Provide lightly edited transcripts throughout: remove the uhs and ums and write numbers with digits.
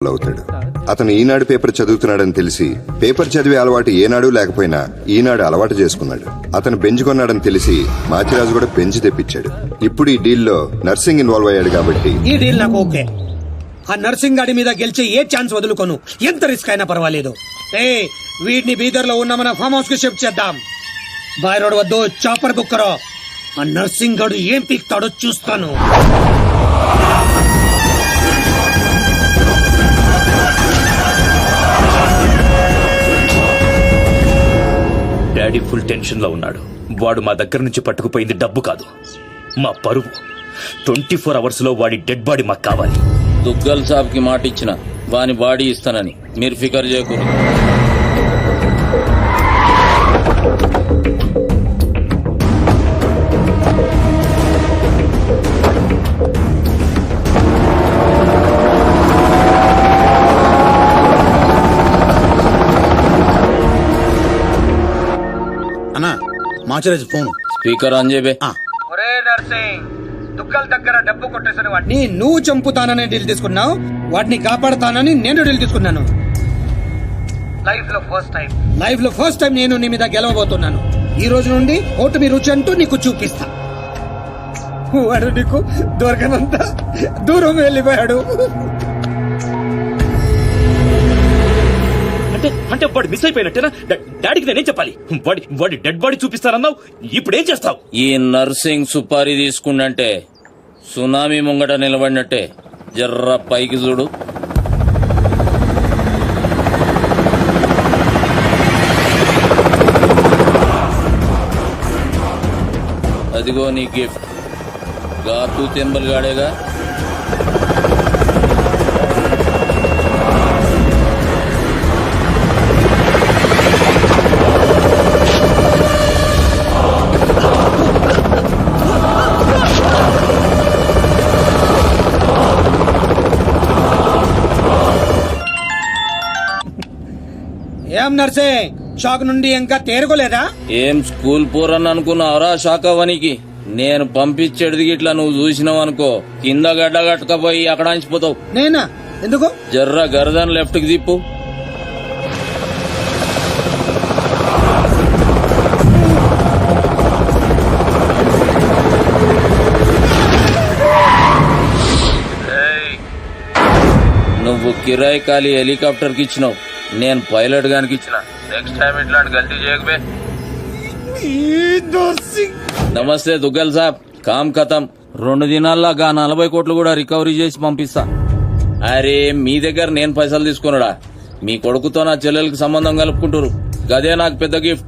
అవుతాడు. అతను ఈనాడు పేపర్ చదువుతున్నాడని తెలిసి పేపర్ చదివే అలవాటు ఏనాడు లేకపోయినా ఈనాడు అలవాటు చేసుకున్నాడు. అతను బెంచ్ కొన్నాడని తెలిసి మాచిరాజు కూడా బెంచ్ తెప్పించాడు. ఇప్పుడు ఈ డీల్ లో నర్సింగ్ ఇన్వాల్వ్ అయ్యాడు కాబట్టి ఈ డీల్ నాకు ఓకే. ఆ నర్సింగ్ గాడి మీద గెలిచే ఏ ఛాన్స్ వదులుకోను, ఎంత రిస్క్ అయినా పర్వాలేదు. వీడిని బీదర్ లో ఉన్న మన ఫామ్ హౌస్ కి షిఫ్ట్ చేద్దాం. బాయ్ రోడ్ వద్దు, చాపర్ బుక్ కరో. ఆ నర్సింగ్ గాడు ఏం పీక్తాడో చూస్తాను. డాడీ ఫుల్ టెన్షన్ లో ఉన్నాడు. వాడు మా దగ్గర నుంచి పట్టుకుపోయింది డబ్బు కాదు, మా పరువు. 24 hours లో వాడి డెడ్ బాడీ మాకు కావాలి. దుగ్గల్ సాబ్ కి మాట ఇచ్చిన వాని బాడీ ఇస్తానని, మీరు ఫికర్ చేయకూడదు. అన్నా మాచరాజు ఫోన్ స్పీకర్ ఆన్ చేయబే. ఒరే నర్సింగ్, దుగ్గల్ దగ్గర డబ్బు కొట్టేసిన వాడిని నువ్వు చంపుతానని డీల్ తీసుకున్నావు, వాడిని కాపాడతానని నేను డీల్ తీసుకున్నాను. లైఫ్ లో ఫస్ట్ టైం నేను నీ మీద గెలవబోతున్నాను. ఈ రోజు నుండి ఓటమి రుచి అంటూ నీకు చూపిస్తా. వాడు నీకు దొరకనంత దూరం వెళ్ళిపోయాడు. అంటే వాడు మిస్ అయిపోయినట్టేనా? డాడీకి నేనేం చెప్పాలి? వాడి డెడ్ బాడీ చూపిస్తానన్నావు, ఇప్పుడు ఏం చేస్తావు? ఈ నర్సింగ్ సుపారీ తీసుకుండంటే సునామీ ముంగట నిలబడినట్టే. జర్ర పైకి చూడు. అదిగో నీ గిఫ్ట్. గాతూ తెంబల్ గాడేగా. ఏం నర్సింగ్, షాక్ నుండి ఇంకా తేరుకోలేదా? ఏం స్కూల్ పోరని అనుకున్నావురా షాకవ్వనికి? నేను పంపించేది గిట్లా నువ్వు చూసినావు అనుకో, కింద గడ్డ కట్టకపోయి అక్కడ అంచిపోతావు. నేనా? ఎందుకు? జర్ర గరదన్ లెఫ్ట్ కి తిప్పు. నువ్వు కిరాయి ఖాళీ హెలికాప్టర్ కి ఇచ్చినావు, నేను పైలట్ గానికి ఇచ్చిన. నెక్స్ట్ టైం ఇట్లాంటి గల్తీ చేయకబే. నమస్తే దుగ్గల్ సాబ్, కామ్ ఖతం. 2 దినాల్లో 40 కోట్లు కూడా రికవరీ చేసి పంపిస్తా. అరే మీ దగ్గర నేను పైసలు తీసుకున్నాడా? మీ కొడుకుతో నా చెల్లెలకి సంబంధం కలుపుకుంటారు, గదే నాకు పెద్ద గిఫ్ట్.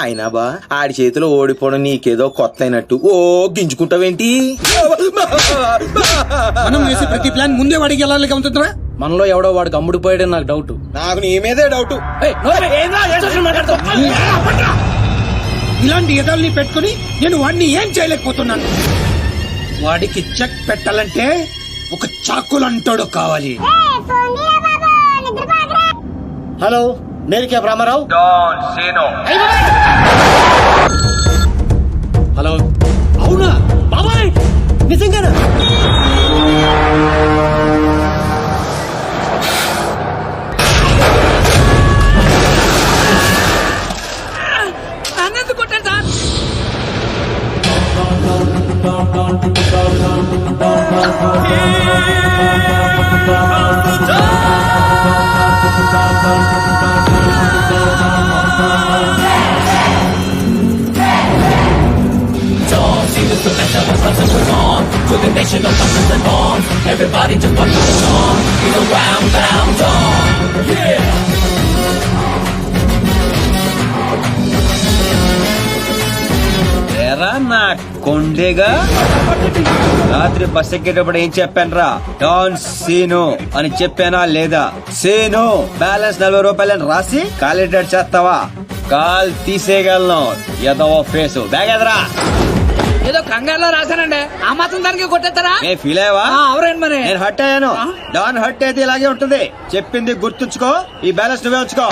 అయినా బా ఆడి చేతిలో ఓడిపోవడం నీకేదో కొత్త అయినట్టు ఓ గింజుకుంటావేంటి? మనం వేసే ప్రతి ప్లాన్ ముందే వాడికి వెళ్ళాలి అవుతుందిరా. మనలో ఎవడో వాడికి అమ్ముడిపోయాడని నాకు డౌట్. నాకు నీ మీదే డౌట్. ఇలాంటి ఎదాల్ని పెట్టుకుని నేను వాడిని ఏం చేయలేకపోతున్నాను. వాడికి చెక్ పెట్టాలంటే ఒక చాకులంటోడు కావాలి. హలో, నేను కే రామారావు. హలో, అవునా బాబాయ్? నిజంగానా? అన్నెందుకు కొట్టాను సార్? ఎరా నా కొండేగా, రాత్రి బస్ ఎక్కేటప్పుడు ఏం చెప్పాను రా? డాన్ సీను అని చెప్పానా లేదా? సీను బ్యాలెన్స్ 40 రూపాయలని రాసి కాలిడేట్ చేస్తావా? కాల్ తీసేయగలను. ఎదవ ఫేసు బ్యాగ్ ఎదరా. ఏదో కంగారులో రాశానండి, ఆ మాత్రం దానికి కొట్టేస్తారా? నేను ఫీల్ అయ్యావా? అవునండి. మరి నేను హర్ట్ అయ్యాను. డాన్ హర్ట్ అయితే ఇలాగే ఉంటుంది. చెప్పింది గుర్తుంచుకో, ఈ బ్యాలెన్స్ నువ్వే ఉంచుకో.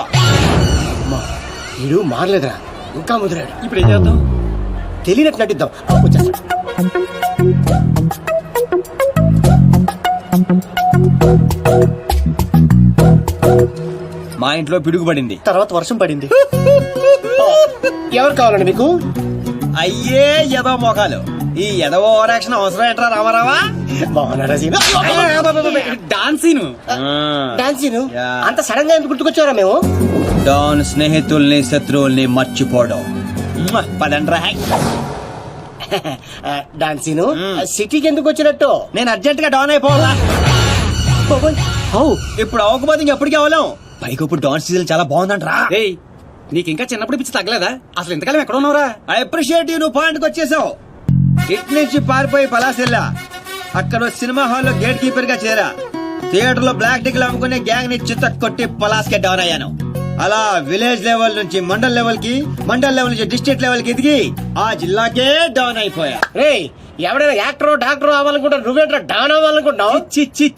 వీడు మారలేదురా, ఇంకా ముదిరాడు. ఇప్పుడు ఏం చేద్దాం? తెలియనట్టు నటిద్దాం. ఇంట్లో పిడుగుపడింది. తర్వాత వర్షం పడింది. ఎవరు కావాలండి మీకు? అయ్యే ఎదో మొఖాలు. ఈ ఎదవో ఓవరాక్షన్ అవసరం ఏంట్రా రామారావా? బాగున్నారా సీను? డాన్సీను డాన్సీను యా. అంత సడన్ గా ఎందుకు గుర్తుకొచ్చారా మేము? డాన్ స్నేహితుల్ని శత్రువుల్ని మర్చిపోవడం. పదండ్రా. డాన్సీను సిటీకి ఎందుకు వచ్చినట్టు? నేను అర్జెంట్ గా డాన్ అయిపోవాలా? ఇప్పుడు అవ్వకపోతే ఇంకెప్పటికీ అవ్వలేం. పైకి ఇప్పుడు డాన్ సీజన్ చాలా బాగుందంట్రా. నీకు ఇంకా చిన్నప్పుడు పిచ్చి తగ్గలేదా? అసలు ఇంతకాలం ఎక్కడ ఉన్నావురా? I appreciate you. నువ్వు పాయింట్కి వచ్చేసావు. ఇట్ నుంచి పారిపోయి పలాసెల్లా. అక్కడ ఓ సినిమా హాల్లో గేట్ కీపర్ గా చేరా. థియేటర్ లో బ్లాక్ టికెట్లు అమ్ముకునే గ్యాంగ్ ని చిత్త కొట్టి పలాస్కే డౌన్ అయ్యాను. అలా విలేజ్ లెవెల్ నుంచి మండల్ లెవెల్ కి, మండల్ లెవెల్ నుంచి డిస్ట్రిక్ట్ లెవెల్ కి ఎదిగి ఆ జిల్లాకే డౌన్ అయిపోయా. రేయ్, ఎవడైనా యాక్టర్ డాక్టర్ అవ్వాలనుకుంటా, నువ్వేంట్రా డాన్ అవ్వాలనుకుంటున్నావు?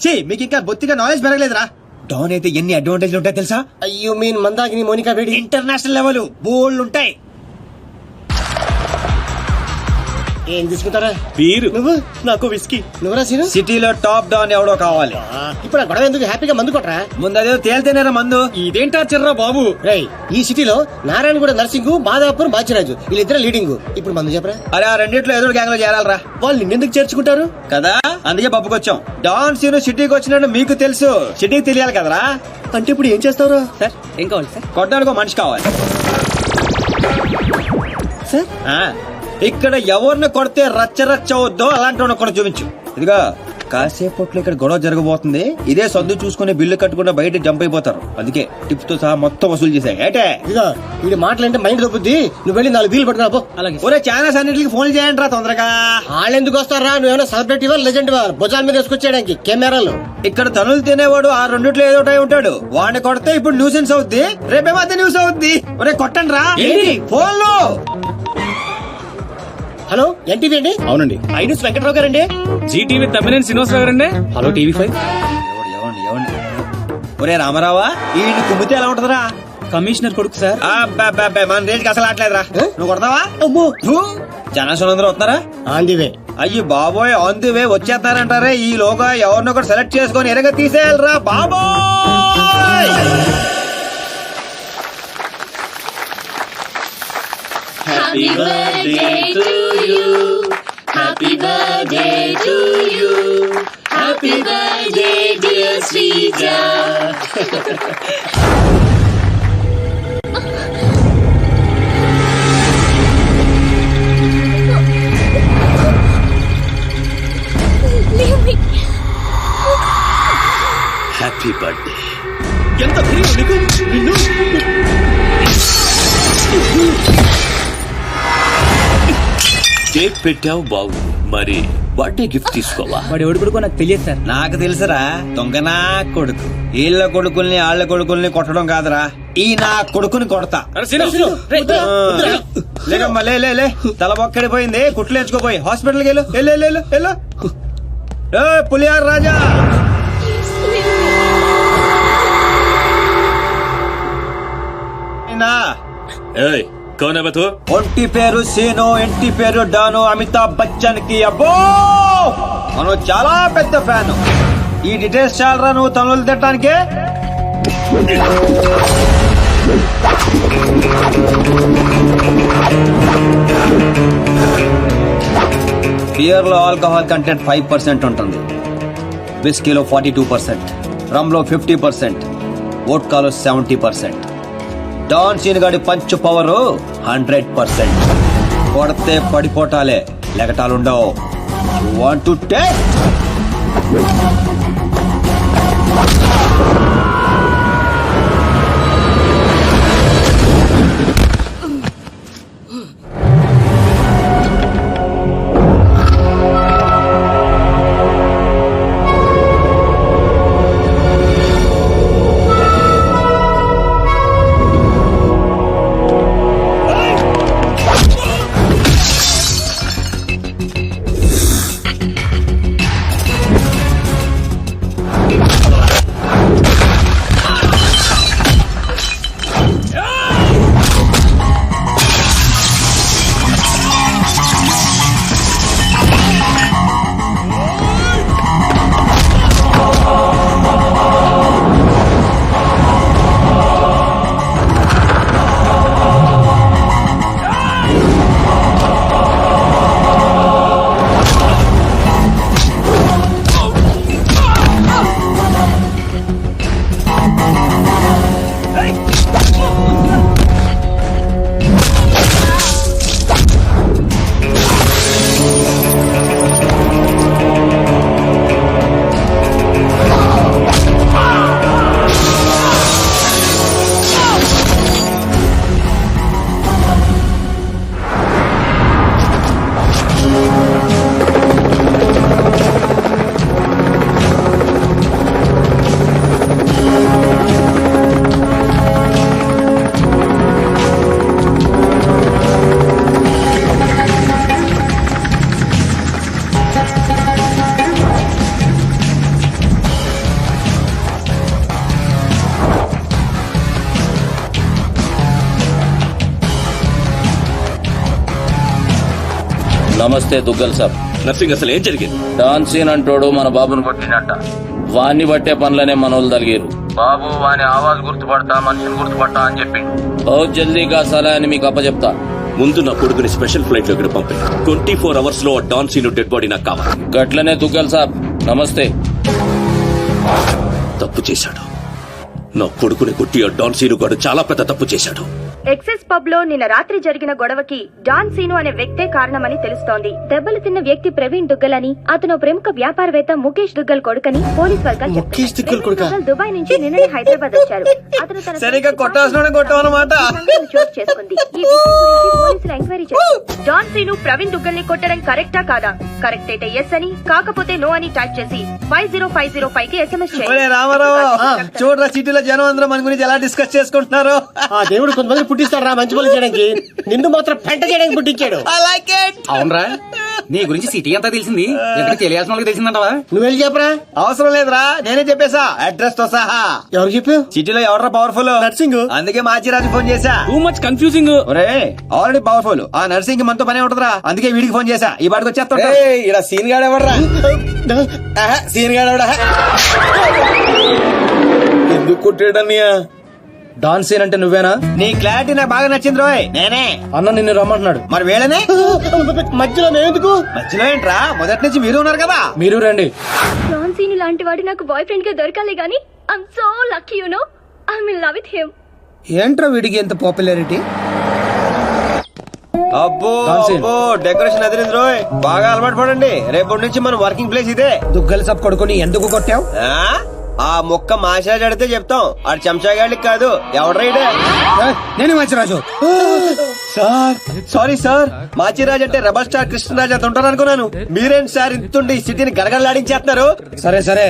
చి మీకు ఇంకా బొత్తిగా నాలెడ్జ్ పెరగలేదురా. డౌన్ అయితే ఎన్ని అడ్వాంటేజ్లు ఉంటాయి తెలుసా? యు మీన్ మందాకిని మోనికా వేడి? ఇంటర్నేషనల్ లెవెల్ బోల్డ్ ఉంటాయి. ఏం తీసుకుంటారా? బీరు. నువ్వు? నాకు విస్కీ. నువ్వురా సీను? సిటీలో టాప్ డౌన్ ఎవడో కావాలి. ఇప్పుడు ఆ గొడవ ఎందుకు? హ్యాపీగా మందు కొట్టరా. ముందు అదే తేలితేనేరా మందు. ఇదేంటా చిర్రా బాబు? రేయ్, ఈ సిటీలో నారాయణగూడ నర్సింగ్, మాదాపూర్ బాచిరాజు వీళ్ళిద్దరు లీడింగ్. ఇప్పుడు మందు చెప్పరా. అరే ఆ రెండిట్లో ఎదురు గ్యాంగ్ లో చేరాలరా. వాళ్ళు నిన్నెందుకు చేర్చుకుంటారు కదా, అందుకే పప్పుకొచ్చాం. డాన్ సీను సిటీకి వచ్చినట్టు మీకు తెలుసు, సిటీకి తెలియాలి కదరా. అంటే ఇప్పుడు ఏం చేస్తావురా? సార్ ఏం కావాలి సార్? కొట్టడానికి ఒక మనిషి కావాలి సార్ ఆ, ఇక్కడ ఎవరిని కొడితే రచ్చ రచ్చ అవుద్దో అలాంటి వాడిని కూడా చూపించు. ఇదిగా కాసేపట్లో ఇక్కడ గొడవ జరగబోతుంది. ఇదే సొందు చూసుకుని బిల్లు కట్టుకుని బయట జంప్ అయిపోతారు. అందుకే టిప్స్ తో సహా మొత్తం వసూలు చేశాయి. ఏటే ఇదిగో వీడి మాటలంటే మైండ్ దొబ్బుద్ది. నువ్వు వెళ్ళి 4 వీలు పట్టుకురా పో. అలాగే. ఒరే ఛానల్స్ అన్నిటికి ఫోన్ చేయండి రా తొందరగా. వాళ్ళు ఎందుకు వస్తారా? నువ్వేమైనా సెలబ్రిటీ వా, లెజెండ్ వా? భుజాల మీద వేసుకొచ్చేయడానికి కెమెరాలు. ఇక్కడ తనులు తినేవాడు ఆ రెండిట్లో ఏదో ఒకటి ఉంటాడు. వాడిని కొడితే ఇప్పుడు న్యూసెన్స్ అవుద్ది, రేపేమో అదే న్యూస్ అవుద్ది. ఒరే కొట్టండి రా ఫోన్లో. హలో, ఎన్టీవీ అండి? అవునండి. ఐనూస్ వెంకట్రావు గారండి? జీటీవీ తమ్మినేని శ్రీనివాసరావు గారండి. Hello TV5. ఒరే రామారావా, ఈ కుమ్మితే ఎలా ఉంటదిరా? కమిషనర్ కొడుకు సార్. మన రేంజ్కి అసలు ఆటలేదురా. నువ్వు కొడతావా? అమ్మో, జనాశనం అందరూ వస్తున్నారా? On the way. అయ్యి బాబోయ్, ఆన్ ది వే వచ్చేస్తారంటారే. ఈ లోగా ఎవరినో ఒకటి సెలెక్ట్ చేసుకొని ఎరగ తీసేయాలరా బాబోయ్. Happy birthday to you. Happy birthday to you. Happy birthday dear Srija. Happy birthday. ఎంత ప్రియం నీకు. నిన్ను కేక్ పెట్టావు బాగు, మరి బర్త్డే గిఫ్ట్ తీసుకోవా? వాడు ఎవడు కొడుకో నాకు తెలియదు సార్. నాకు తెలుసురా, దొంగనా కొడుకు. వీళ్ళ కొడుకుల్ని వాళ్ళ కొడుకుల్ని కొట్టడం కాదురా, ఈ నా కొడుకుని కొడతా. లేకమ్మా లే లే లే, తల బొక్కడిపోయింది, కుట్లు ఎంచుకోపోయి హాస్పిటల్కి వెళ్ళు. వెళ్ళు వెళ్ళు. ఏ పులియార్ రాజా, ఏయ్, కౌన్ హై బతూ? ఒంటి పేరు సీను, ఇంటి పేరు డాను. అమితాబ్ బచ్చన్ కి అబ్బో మనం చాలా పెద్ద ఫ్యాన్. ఈ డీటెయిల్స్ చాలరా నువ్వు తనులు తిట్టడానికి. బియర్ లో ఆల్కహాల్ కంటెంట్ 5% ఉంటుంది, విస్కీలో 42%, రమ్ లో 50%, వోడ్కాలో 70%. డాన్ సీన్ గాడి పంచ్ పవర్ 100%. కొడితే పడిపోటాలే, లెగటాలుండవు. Want to take? నమస్తే దుగ్గల్ సాబ్. నర్సింగ్ అసలు ఏం జరిగింది? డాన్సీన్ అంటోడు మన బాబును కొట్టినట్ట. వాణ్ణి బట్టే పనులనే మనోళ్ళు తలిగారు. బాబు వాని ఆవాజ్ గుర్తుపడతా, మనిషిని గుర్తుపడతా అని చెప్పి బహుత్ జల్దీగా సలహా అని మీకు అప్పచెప్తా. ముందు నా కొడుకుని స్పెషల్ ఫ్లైట్ లో ఇక్కడ పంపి 24 hours లో డాన్ సీను డెడ్ బాడీ నాకు కావాలి. గట్లనే దుగ్గల్ సాబ్. నమస్తే. తప్పు చేశాడు. నా కొడుకుని కొట్టి ఆ డాన్ సీను గాడు చాలా పెద్ద తప్పు చేశాడు. ఎక్సెస్ పబ్ లో నిన్న రాత్రి జరిగిన గొడవకి డాన్ సీను అనే వ్యక్తే కారణమని తెలుస్తోంది. దెబ్బలు తిన్న వ్యక్తి ప్రవీణ్ దుగ్గల్ అని, అతను ప్రముఖ వ్యాపారవేత్త ముఖేష్ దుగ్గల్ కొడుకని పోలీస్ వర్గాలు ముఖేష్ దుగ్గల్ కొడుకా? చెప్తున్నారు. దుబాయ్ నుంచి నిన్ననే హైదరాబాద్ వచ్చారు. అతను తన సరిగ్గా కొట్టాల్సిన కొట్టామన్నమాట. సంఘటన చోటు చేసుకుంది. ఈ విషయం గురించి పోలీసులు ఎంక్వైరీ చేశారు. డాన్ సీను ప్రవీణ్ దుగ్గల్ ని కొట్టడం కరెక్టా కాదా? కరెక్ట్ అయితే ఎస్ అని, కాకపోతే నో అని టైప్ చేసి 50505 కి SMS ఒరే చేయండి. రామారావు, చూడరా సిటీలో జనం అందరూ మన గురించి ఎలా డిస్కస్ చేసుకుంటున్నారు. ఆ దేవుడు కొంతమంది పుట్టిస్తాడు రా మంచి పనులు చేయడానికి, నిన్ను మాత్రం పెంట చేయడానికి పుట్టించాడు. అవునరా నీ గురించి సిటీ అంతా తెలిసింది, ఎక్కడ తెలియాల్సిన వాళ్ళకి తెలిసిందంటవా? నువ్వు వెళ్ళి చెప్పరా. అవసరం లేదురా, నేనే చెప్పేశా అడ్రస్ తో సహా. ఎవరు చెప్పావు? సిటీలో ఎవరా పవర్ఫుల్? నర్సింగ్. అందుకే మాచిరాజు ఫోన్ చేశా. Too much confusing. ఒరే ఆల్రెడీ పవర్ఫుల్, ఆ నర్సింగ్ మనతో పనే ఉంటదిరా. అందుకే వీడికి ఫోన్ చేశా, ఈ బాడికి వచ్చేస్తా. ఇక్కడ సీన్ గాడు ఎవడరా? సీన్ గాడు ఎవడా? ఎందుకు కొట్టాడన్నయ్యా? డాన్ సీన్ అంటే నువ్వేనా? నీ క్లారిటీ నాకు బాగా నచ్చింది రోయ్. నేనే. అన్న నిన్ను రమ్మంటున్నాడు. మరి వేళనే మధ్యలో నేనెందుకు? మధ్యలో ఏంట్రా, మొదటి నుంచి మీరు ఉన్నారు కదా. మీరు రండి. డాన్ సీను లాంటి వాడు నాకు బాయ్ ఫ్రెండ్ గా దొరకాలి గానీ I'm so lucky you know. I'm in love with him. ఏంట్రా వీడికి ఎంత పాపులారిటీ? అబ్బో డాన్సీన్. అబ్బో డెకరేషన్ అదిరింది రోయ్. బాగా అలవాటు పడండి, రేపటి నుంచి మన వర్కింగ్ ప్లేస్ ఇదే. దుగ్గల సబ్ కొడుకుని ఎందుకు కొట్టావు? ఆ మొక్క మాషాజ్ అడితే చెప్తాం, ఆడు చెంచాగాడికి కాదు. ఎవడ్రైడే? నేను Manchiraju. Sir sorry sir, Machiraj అంటే రెబల్ స్టార్ కృష్ణరాజ్ అంత ఉంటారు అనుకున్నాను. మీరేంటి సార్ ఇంతుండి ఈ సిటీని గడగడలాడించేస్తున్నారు? సరే సరే,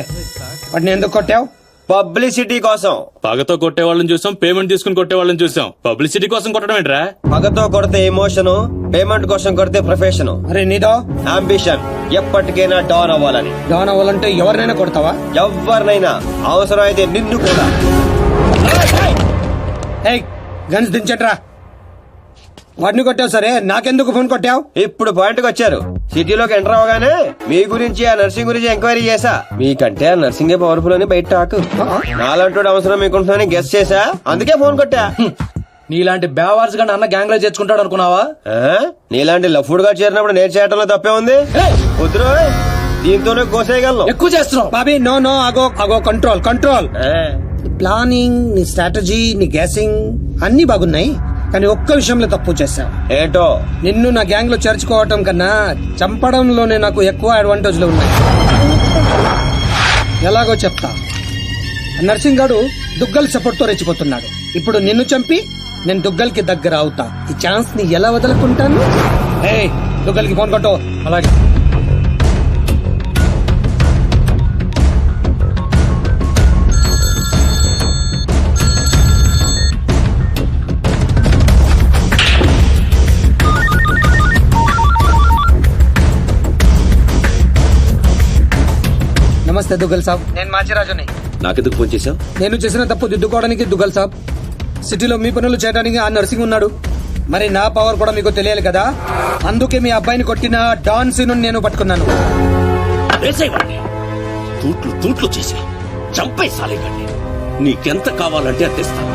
వాటిని ఎందుకు కొట్టావు? పబ్లిసిటీ కోసం. పగతో కొట్టే వాళ్ళని చూసాం, పేమెంట్ తీసుకుని కొట్టే వాళ్ళని చూసాం. పబ్లిసిటీ కోసం కొట్టడం ఏంట్రా? పగతో కొడితే ఎమోషను, పేమెంట్ కోసం కొడితే ప్రొఫెషన్, అరే నీదో అంబిషన్ ఎప్పటికైనా డాన్ అవ్వాలని. డాన్ అవ్వాలంటే ఎవరినైనా కొడతావా? ఎవరినైనా, అవసరం అయితే నిన్ను కూడా. ఏయ్ గన్స్ దించట్రా. వాడిని కొట్టావు సరే, నాకెందుకు ఫోన్ కొట్టావు? ఇప్పుడు పాయింట్కి వచ్చారు. సిటీలోకి ఎంటర్ అవగానే మీ గురించి, ఆ నర్సింగ్ గురించి ఎంక్వైరీ చేశా. మీకంటే ఆ నర్సింగే పవర్ఫుల్ అని బయట టాక్. నాలంటూ అవసరం మీకుంటుందని గెస్ చేశా, అందుకే ఫోన్ కొట్టా. నీలాంటి బేవార్స్ గా అన్న గ్యాంగ్ లో చేర్చుకుంటాడు అనుకున్నావా? నీలాంటి లఫ్డ్ గా చేరినప్పుడు నేను చేయటంలో తప్పే ఉంది. వద్దురో, దీంతోనే కోసేయగలను. ఎక్కువ చేస్తున్నావు బాబీ. నో నో, అగో అగో, కంట్రోల్ కంట్రోల్. ప్లానింగ్, నీ స్ట్రాటజీ, నీ గ్యాసింగ్ అన్ని బాగున్నాయి, కానీ ఒక్క విషయంలో తప్పు చేశావు. ఏంటో? నిన్ను నా గ్యాంగ్ లో చేర్చుకోవటం కన్నా చంపడంలోనే నాకు ఎక్కువ అడ్వాంటేజ్లు ఉన్నాయి. ఎలాగో చెప్తా. నర్సింగ్ గాడు దుగ్గల్ సపోర్ట్ తో రెచ్చిపోతున్నాడు. ఇప్పుడు నిన్ను చంపి నేను దుగ్గల్ కి దగ్గర అవుతా. ఈ ఛాన్స్ ని ఎలా వదులుకుంటాను? ఏయ్ దుగ్గల్ కి ఫోన్ కొట్టు. అలాగే. నమస్తే దుగ్గల్ సాబ్, నేను మాచిరాజుని. నాకెందుకు ఫోన్ చేశావు? నేను చేసిన తప్పు దిద్దుకోవడానికి దుగ్గల్ సాబ్, సిటీలో మీ పనులు చేయడానికి ఆ నర్సింగ్ ఉన్నాడు. మరి నా పవర్ కూడా మీకు తెలియాలి కదా, అందుకే మీ అబ్బాయిని కొట్టిన డాన్ సీను నేను పట్టుకున్నాను. వేసేవాడిని తూట్లు తూట్లు చేసి చంపేసాలేకండి. నీకెంత కావాలంటే అంత ఇస్తాను.